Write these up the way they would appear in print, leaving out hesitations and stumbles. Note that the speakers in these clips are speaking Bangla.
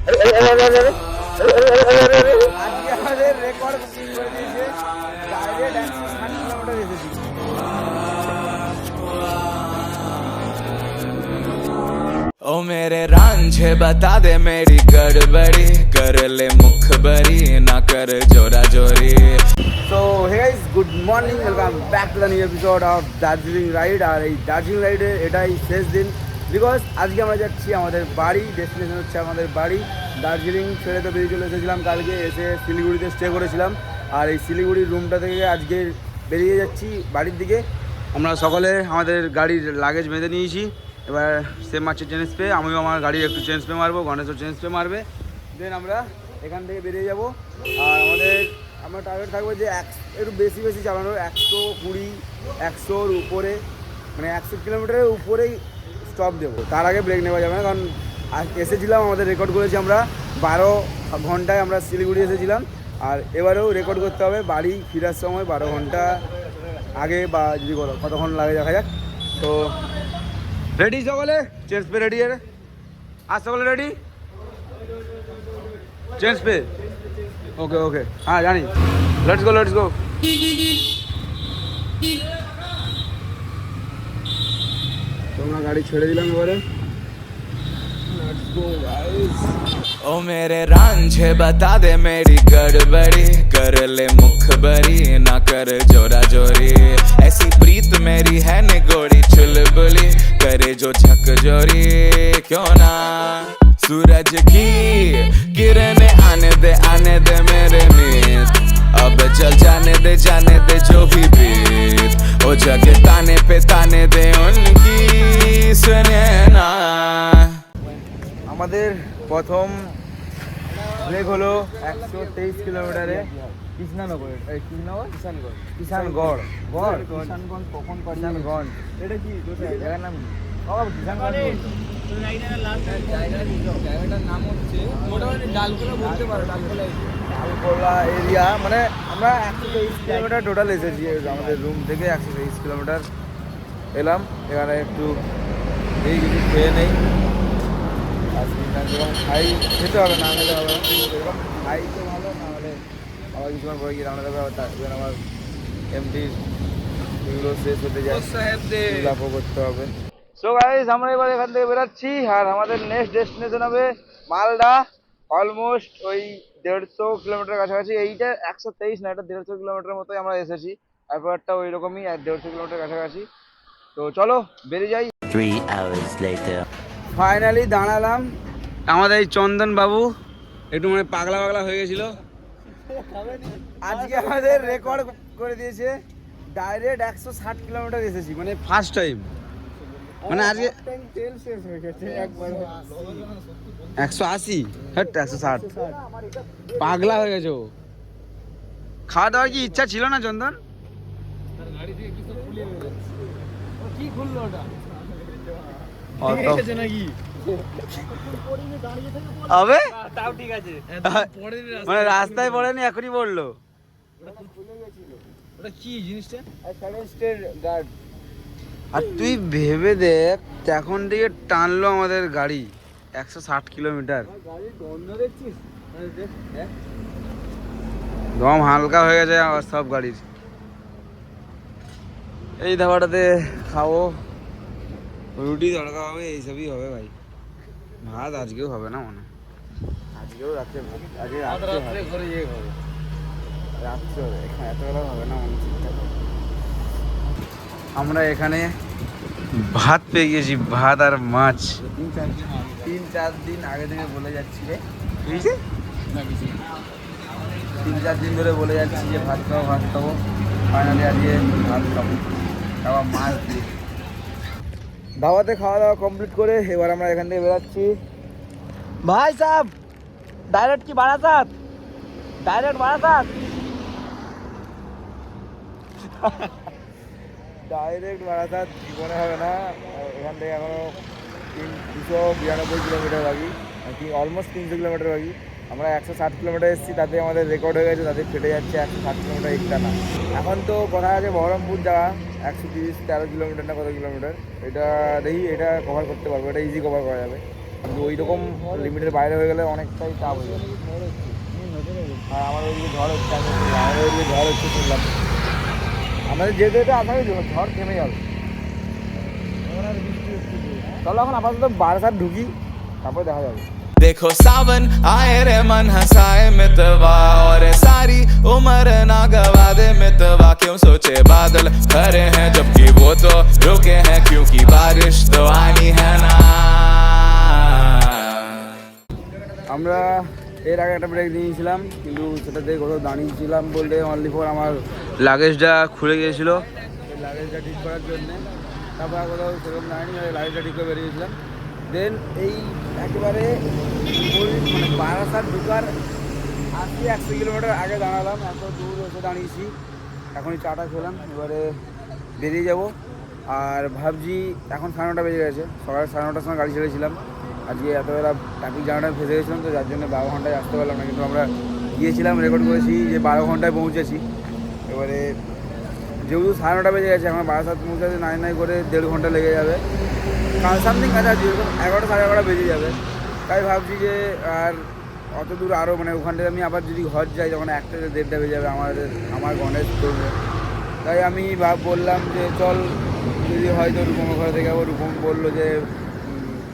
আজকে আমাদের রেকর্ড করে দিয়েছে, ডাইরেক্ট 160 কিলোমিটার এসেছি। ओ मेरे रांझे बता दे मेरी गड़बड़ी कर ले मुखबरी ना कर जोरा जोरी। So hey guys, good morning, welcome back to the new episode of Darjeeling ride. আর এই দার্জিলিং রাইডে এটাই শেষ দিন, বিকজ আজকে আমরা যাচ্ছি আমাদের বাড়ি। ডেস্টিনেশন হচ্ছে আমাদের বাড়ি। দার্জিলিং ছেড়ে তো বেরিয়ে চলে এসেছিলাম কালকে, এসে শিলিগুড়িতে স্টে করেছিলাম। আর এই শিলিগুড়ির রুমটা থেকে আজকে বেরিয়ে যাচ্ছি বাড়ির দিকে। আমরা সকলে আমাদের গাড়ির লাগেজ বেঁধে নিয়েছি। এবার সে মারছে চেঞ্জ পে, আমিও আমার গাড়ির একটু চেঞ্জ পে মারবো, গণেশও চেঞ্জ পে মারবে। দেন আমরা এখান থেকে বেরিয়ে যাব। আর আমার টার্গেট থাকবে যে একটু বেশি চালানো, 120, 100-র উপরে, মানে 100 কিলোমিটারের উপরেই স্টপ দেবো। তার আগে ব্রেক নেওয়া যাবে না, কারণ এসেছিলাম, আমাদের রেকর্ড করেছি আমরা 12 ঘন্টায় আমরা শিলিগুড়ি এসেছিলাম। আর এবারেও রেকর্ড করতে হবে বাড়ি ফেরার সময় 12 ঘন্টা আগে, বা যদি কতক্ষণ লাগে দেখা যাক। তো রেডি সকলে? Change pay ready? আর সকলে রেডি? চেঞ্জ পে ওকে ওকে, হ্যাঁ জানি। Let's go. তোমরা গাড়ি ছেড়ে দিলাম এবারে। Let's go guys. ओ मेरे रांझे बता दे मेरी गड़बड़ी कर ले मुखबरी ना कर जोरा जोरी। ऐसी प्रीत मेरी है निगोड़ी चुलबुली करे जो झक जोरी। क्यों ना सूरज की किरणें आने दे मेरे मीत। अब चल जाने दे जो भी बीत। ओ जगे ताने दे उनकी सुने ना। আমাদের প্রথম ব্রেক হলো 123 কিলোমিটারে কৃষ্ণনগর, কিষানগড়। কখন কিষানগঞ্জ, এটা কি জায়গার নাম? জায়গাটার নাম হচ্ছে মোটামুটি ডালখোলা এরিয়া। মানে আমরা 123 কিলোমিটার টোটাল এসেছি আমাদের রুম থেকে। 123 কিলোমিটার এলাম। এখানে একটু এই কিছু খেয়ে নেই, খাই খেতে হবে, না খেতে হবে এরকম। খাই তো ভালো, না হলে আবার কিছুক্ষণ পরে গিয়ে রান্না দেবে। তার আমার এমটির এগুলো শেষ হতে যায়, লাভও করতে হবে। সো গাইস, আমরা এবার এখান থেকে বেরাচ্ছি। আর আমাদের নেক্সট ডেস্টিনেশন হবে মালদা। অলমোস্ট ওই 150 কিলোমিটার কাছাকাছি। এইটা 123 না, এটা 150 কিলোমিটার মতোই আমরা এসেছি। তারপরটা ওই রকমই 150 কিলোমিটার কাছাকাছি। তো চলো বেরিয়ে যাই। 3 hours later. ফাইনালি দাঁড়ালাম। আমাদের এই চন্দন বাবু একটু মানে পাগলা হয়ে গেছিল, আজকে আমাদের রেকর্ড করে দিয়েছে। ডাইরেক্ট 160 কিলোমিটার এসেছি, মানে ফার্স্ট টাইম। মানে আজকে 180, 160, পাগলা হয়ে গেছে ও। খাওয়া দাওয়ার কি ইচ্ছা ছিল না চন্দন? হবে মানে রাস্তায় পড়েনি, এখনই পড়লো। আর তুই ভেবে দেখ, এখন থেকে টানলো আমাদের গাড়ি 160 কিলোমিটার। দম হালকা হয়ে গেছে সব গাড়ির। এই ধাবাটাতে খাবো, রুটি তড়কা হবে, এইসবই হবে ভাই। ভাত আজকেও হবে না মনে, আজকেও রাত্রে, আজকে রাত্রে করে ইয়ে হবে, রাত্রে হবে, এতবেলা হবে না মনে ঠিকঠাক। আমরা এখানে ভাত পেয়ে গেছি, ভাত আর মাছ। 3-4 দিন আগে থেকে বলে যাচ্ছি রে, 3-4 দিন ধরে বলে যাচ্ছি যে ভাত খাবো। ফাইনালি আজকে ভাত খাবো, খাওয়া মাছ দিয়ে। ধাবাতে খাওয়া দাওয়া কমপ্লিট করে এবার আমরা এখান থেকে বেরোচ্ছি। ভাই সাহেব, ডাইরেক্ট কি বারাসাত? ডাইরেক্ট বারাসাত জীবনে হবে না। এখান থেকে এখনো 292 কিলোমিটার বাকি, অলমোস্ট 300 কিলোমিটার বাকি। আমরা 160 কিলোমিটার এসেছি, তাতে আমাদের রেকর্ড হয়ে গেছে, তাতে ফেটে যাচ্ছে 160 কিলোমিটার একটা না। এখন তো কথা আছে বহরমপুর যাওয়া, 130-13 কিলোমিটার না কত কিলোমিটার। এটা দেখি, এটা কভার করতে পারবো, এটা ইজি কভার করা যাবে। কিন্তু ওই রকম লিমিটের বাইরে হয়ে গেলে অনেকটাই চাপ হয়ে যাবে। আর আমার ওইদিকে ঝড় হচ্ছে, আমাদের ওইদিকে ঝড় হচ্ছে শুনলাম। আমাদের যেতে যেতে আপনাকে ঝড় থেমে যাবে। চলো এখন আপাতত বারাসাত ঢুকি, তারপরে দেখা যাবে। देखो सावन आए रे मन हंसाए मितवा और सारी उम्र ना गवा दे मितवा क्यों सोचे बादल खरे हैं जबकि वो तो रुके हैं क्योंकि बारिश तो आनी है ना। আমরা এর আগে একটা ব্রেক নিয়েছিলাম, কিন্তু সেটাতে কোথাও দাঁড়িয়েছিলাম বলতে অনলি ফর আমার লাগেজটা খুলে গিয়েছিলো, লাগেজটা ঠিক করার জন্যে। তারপর আর কোথাও সেরকম দাঁড়িয়ে লাগেজটা ঠিক করে বেরিয়েছিলাম। দেন এই একেবারে মানে বারাসাত ঢুকার 80-100 কিলোমিটার আগে দাঁড়ালাম, এত দূর এসে দাঁড়িয়েছি। এখনই চাটা খেলাম, এবারে বেরিয়ে যাব। আর ভাবছি এখন 9:30 বেজে গেছে, সকাল 9:30 সময় গাড়ি ছেড়েছিলাম। আজকে এতবেলা ট্রাফিক জ্যামটা ফেসে গেছিলাম, তো যার জন্য 12 ঘন্টায় আসতে পারলাম না। কিন্তু আমরা গিয়েছিলাম, রেকর্ড করেছি যে 12 ঘন্টায় পৌঁছেছি। এবারে যেহেতু 9:30 বেজে গেছে, আমার বারাসাত পৌঁছাতে নাই করে 1.5 ঘন্টা লেগে যাবে। সামথিং কাছাকাছি যেরকম 11টা 11:30 বেজে যাবে। তাই ভাবছি যে আর অত দূর আরও মানে ওখান থেকে আমি আবার যদি ঘর যাই তখন 1টা 1:30 বেজে যাবে আমার গণেশ করবে। তাই আমি বললাম যে চল, যদি হয়তো রূপমের ঘরে থেকে যাবো। রূপম বললো যে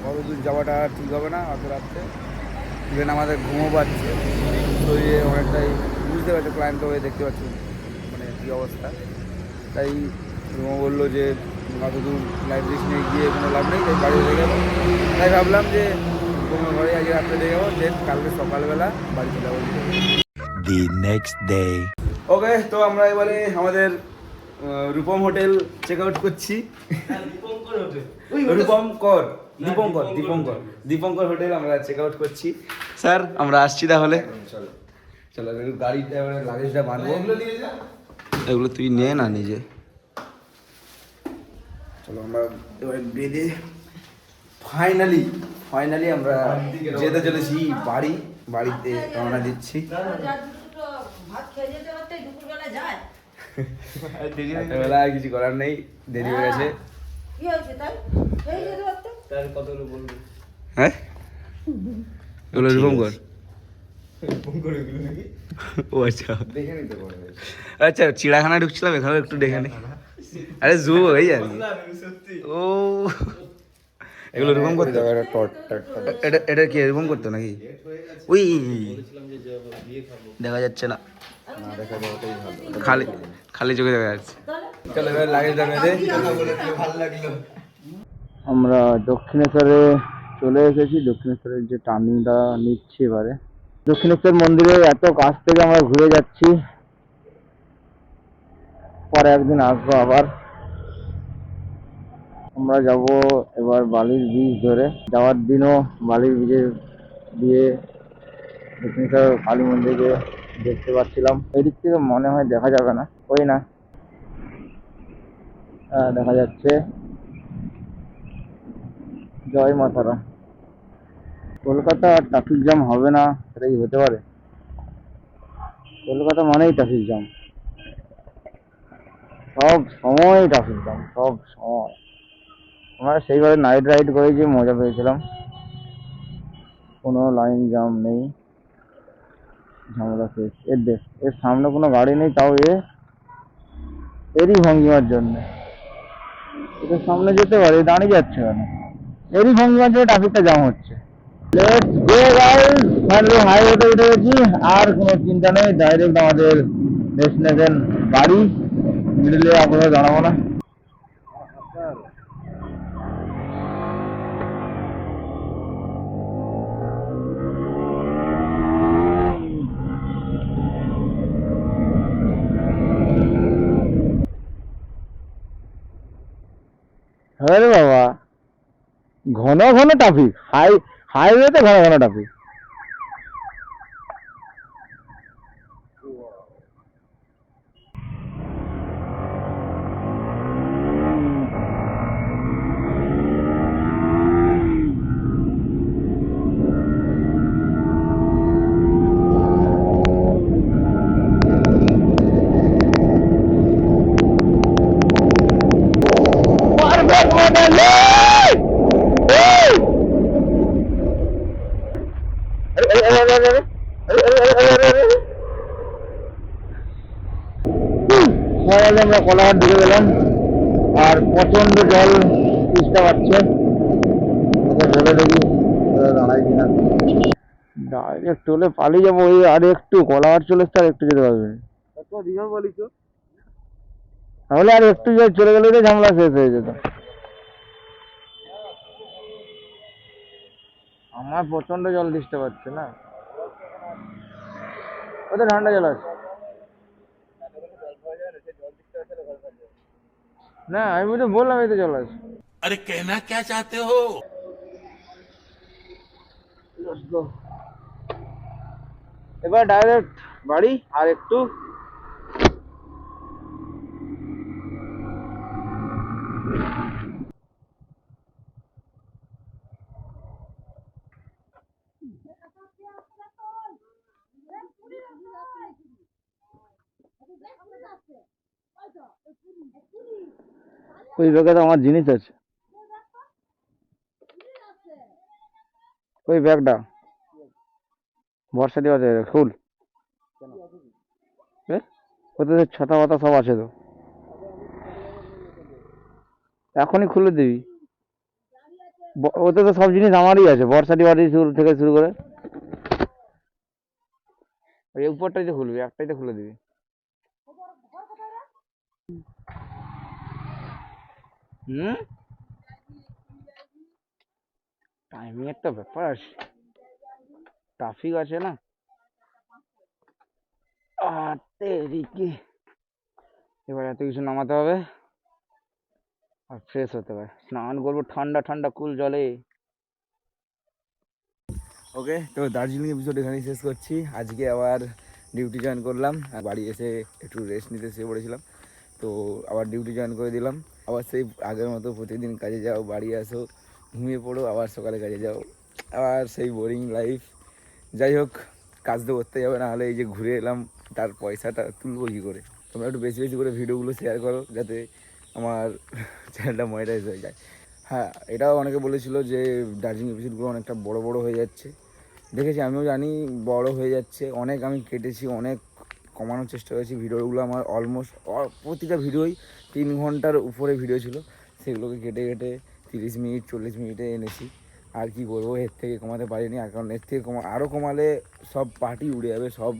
অত দূর যাওয়াটা ঠিক হবে না অত রাত্রে, ইভেন আমাদের ঘুমও পাচ্ছে, শরীরে অনেকটাই বুঝতে পারছো, ক্লায়েন্ট হয়ে দেখতে পাচ্ছি মানে কী অবস্থা। তাই রুমও বললো যে অত দূর লাইফ রিস্ক নিয়ে গিয়ে কোনো লাভ নেই, তাই বাড়ি চলে গেলো। তাই ভাবলাম যে কোনো ঘরে আজকে রাত্রে লেগে যাবো, দেন কালকে সকালবেলা বাড়ি চলে যাবো। The next day. ওকে, তো আমরা এবারে আমাদের রূপম হোটেল চেক আউট করছি। দীপঙ্কর হোটেল আমরা চেক আউট করছি। স্যার আমরা আসছি তাহলে। চলো চলো, গাড়িটা এবারে লাগেজটা বাঁধবো। এগুলো তুই নে না নিজে। চলো আমরা এবারে বেঁধে ফাইনালি আমরা যেতে চলেছি বাড়িতে রওনা দিচ্ছি। বেলা কিছু করার নেই, দেরি হয়ে গেছে। হ্যাঁ এগুলো এরকম কর। ও আচ্ছা আচ্ছা, চিড়িয়াখানা ঢুকছিলাম, এখানে একটু দেখে নি। আরে জু হয়ে যায় ও, এগুলো এরকম করতে, এটা কি এরকম করতো নাকি? ওই দেখা যাচ্ছে না, খালি চোখে দেখা যাচ্ছে। চলো এবার লাগেজটা বেঁধে আমরা দক্ষিণেশ্বরে চলে এসেছি। দক্ষিণেশ্বরের যে টার্নিংটা নিচ্ছি এবারে। দক্ষিণেশ্বর মন্দিরে এত কাছ থেকে আমরা ঘুরে যাচ্ছি, পরে একদিন আসবো আবার। আমরা যাব এবার বালির ব্রিজ ধরে। যাওয়ার দিনও বালির ব্রিজে দিয়ে দক্ষিণেশ্বর কালী মন্দিরকে দেখতে পাচ্ছিলাম। এদিক থেকে মনে হয় দেখা যাবে না, ওই না দেখা যাচ্ছে। জয় মা তারা। কলকাতা ট্রাফিক জ্যাম হবে না সেটাই হতে পারে। কলকাতা মানেই ট্রাফিক জ্যাম, সব সময় ট্রাফিক জ্যাম, সব সময়। আমরা সেইবারে নাইট রাইড করেছি, মজা পেয়েছিলাম, কোনো লাইন জ্যাম নেই, ঝামেলা শেষ। এর সামনে কোনো গাড়ি নেই, তাও এরই ভঙ্গিমার জন্য। এটার সামনে যেতে পারে, দাঁড়িয়ে যাচ্ছে কেন? এরই ভঙ্গিমার জন্য ট্রাফিকটা জ্যাম হচ্ছে। লেটস গো গাইস, ফাইনালি হাইওয়েতে উঠে গেছি। আর কোনো চিন্তা নেই, ডাইরেক্ট আমাদের ডেস্টিনেশন বাড়ি। মিডলে আপনারা দাঁড়াবো না। আরে বাবা, ঘন ঘন ট্রাফিক, হাইওয়েতে ঘন ঘন ট্রাফিক। আমরা কলাঘাট ঢুকে গেলাম আর প্রচন্ড জল তিষ্টা পাচ্ছে। ওকে বলে দেখি দাঁড়াই কিনা, ডাইরেক্ট চলে পালিয়ে যাবো। ওই আর একটু কলাঘাট চলে এসছে, আর একটু যেতে পারবে তাহলে আর একটু চলে গেলে তো ঝামেলা শেষ হয়ে যেত। আমার প্রচন্ড জল দিতে পারছে না, ওদের ঠান্ডা জল আছে না। আমি বুঝে বললাম এই তো জল আছে। अरे कहना क्या चाहते हो? এবার ডাইরেক্ট বাড়ি আর একটু। ওই ব্যাগে তো আমার জিনিস আছে। ওই ব্যাগটা বর্ষা দিয়ে আছে ফুল, ওতে ছাতা পাতা সব আছে তো। এখনই খুলে দিবি, ওতে তো সব জিনিস আমারই আছে, বর্ষাটি বাড়ি শুরু থেকে শুরু করে। ওই উপরটাই তো খুলবি, একটাই তো খুলে দিবি। টাইমিং একটা ব্যাপার আছে, ট্রাফিক আছে না। এবার এত কিছু নামাতে হবে আর ফ্রেশ হতে হবে, স্নান করবো ঠান্ডা ঠান্ডা কুল জলে। ওকে, তো দার্জিলিং এপিসোড এখানেই শেষ করছি। আজকে আবার ডিউটি জয়েন করলাম, আর বাড়ি এসে একটু রেস্ট নিতে শুয়ে পড়েছিলাম, তো আবার ডিউটি জয়েন করে দিলাম। আবার সেই আগের মতো প্রতিদিন কাজে যাও, বাড়ি আসো, ঘুমিয়ে পড়ো, আবার সকালে কাজে যাও, আবার সেই বোরিং লাইফ। যাই হোক, কাজ তো করতে যাবে, না হলে এই যে ঘুরে এলাম তার পয়সাটা তুলবো কী করে। তোমরা একটু বেশি বেশি করে ভিডিওগুলো শেয়ার করো, যাতে আমার চ্যানেলটা মনিটাইজ হয়ে যায়। হ্যাঁ, এটাও অনেকে বলেছিল যে দার্জিলিং এপিসোডগুলো অনেকটা বড় বড় হয়ে যাচ্ছে। দেখেছি, আমিও জানি বড় হয়ে যাচ্ছে, অনেক আমি কেটেছি, অনেক কমানোর চেষ্টা করেছি। ভিডিওগুলো আমার অলমোস্ট প্রতিটা ভিডিওই 3 ঘন্টার উপরে ভিডিও ছিল, সেগুলোকে কেটে কেটে 30 মিনিট 40 মিনিটে এনেছি। আর কি করবো, এর থেকে কমাতে পারিনি, আর কারণ এর থেকে আরও কমালে সব পার্টি উড়ে যাবে, সব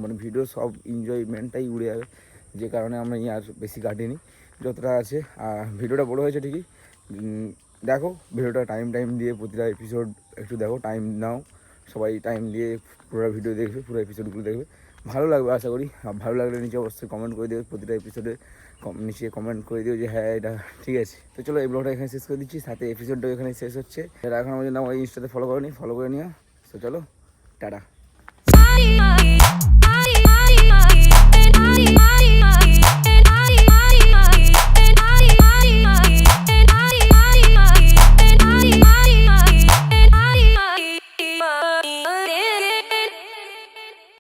মানে ভিডিও সব এনজয়মেন্টটাই উড়ে যাবে, যে কারণে আমি আর বেশি কাটিনি যতটা আছে। আর ভিডিওটা বড় হয়েছে ঠিকই, দেখো ভিডিওটা টাইম দিয়ে প্রতিটা এপিসোড একটু দেখো, টাইম নাও, সবাই টাইম দিয়ে পুরো ভিডিও দেখবে, পুরো এপিসোডগুলো দেখবে, ভালো লাগবে আশা করি। আর ভালো লাগলে নিচে অবশ্যই কমেন্ট করে দেবে, প্রতিটা এপিসোডে নিচে কমেন্ট করে দিও যে হ্যাঁ এটা ঠিক আছে। তো চলো, এই ব্লগটা এখানে শেষ করে দিচ্ছি, সাথে এপিসোডটাও এখানে শেষ হচ্ছে। যারা এখন আমাদের নাম ইনস্টাতে ফলো করে ফলো করে নিও। তো চলো, টাটা।